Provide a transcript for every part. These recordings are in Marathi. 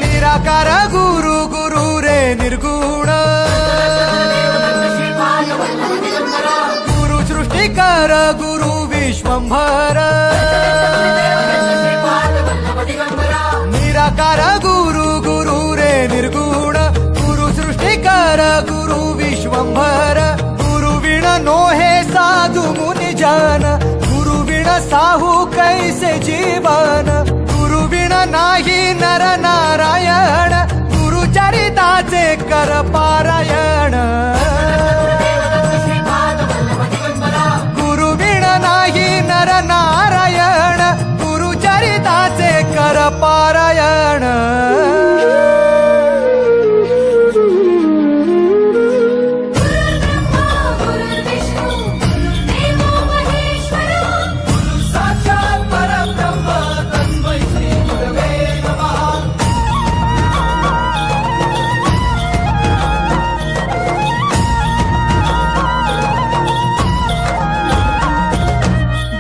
निराकार गुरु गुरु रे निर्गुण गुरु सृष्टिकर गुरु विश्वंभर निराकार गुरु गुरु रे निर्गुण गुरु सृष्टिकर गुरु विश्वंभर गुरु विण नोहे साधु मुनि जन गुरु विण साहू कैसे जीवन गुरु विण नाही नर नारायण गुरु चरिताचे कर पारायण गुरु विण नाही नर नारायण गुरु चरिताचे कर पारायण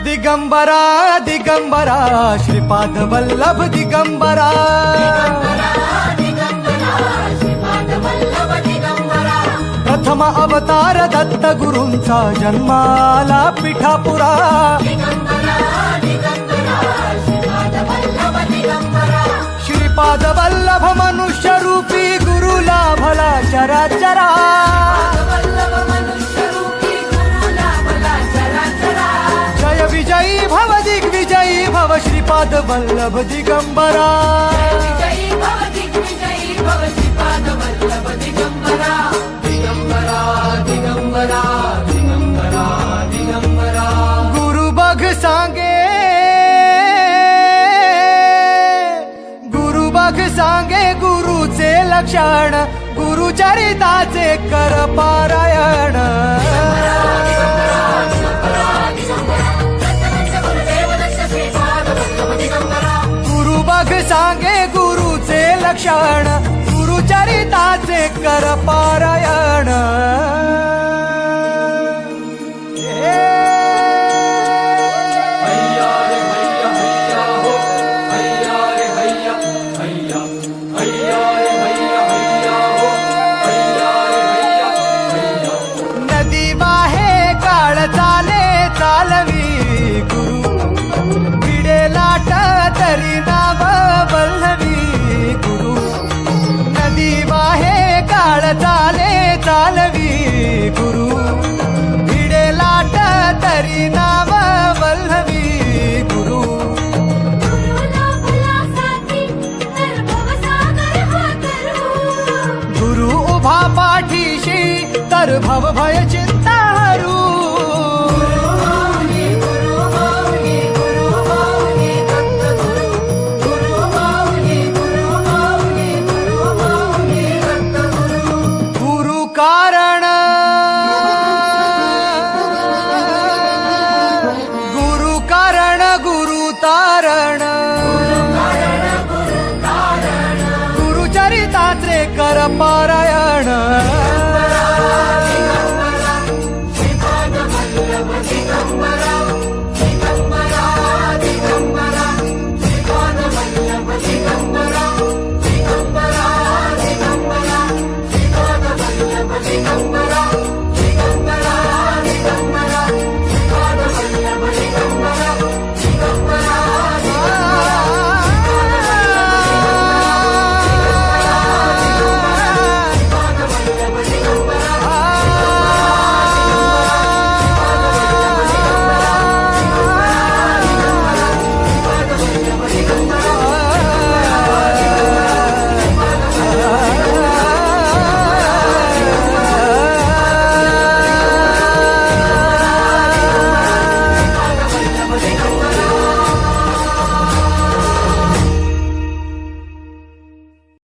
दिगंबरा दिगंबरा श्रीपाद वल्लभ दिगंबरा प्रथम अवतार दत्त गुरूंचा जन्माला पिठापुरा श्रीपाद वल्लभ मनुष्य रूपी गुरु लाभला चराचरा जय विजयी भव दिग्विजयी भव श्रीपाद वल्लभ दिगंबरा दिगंबरा दिगंबरा दिगंबरा गुरु बघ सांगे गुरु बघ सांगे गुरुचे लक्षण गुरु चरिताचे कर पारायण गुरु बघ सांगे गुरुचे लक्षण गुरु चरिताचे कर पारायण नदी वाहे काळ चाले चालवी गुरु भिडे लाट तरी नाव वल्लवी गुरु नदी वाहे काळ चाले चालवी गुरु भिडे लाट तरी नाव वल्लवी गुरु गुरु उभा पाठीशी तर भव भय चिंता हरू गुरु कारण गुरु कारण गुरु तारण गुरु चरिताचे कर पारायण दिगंबरा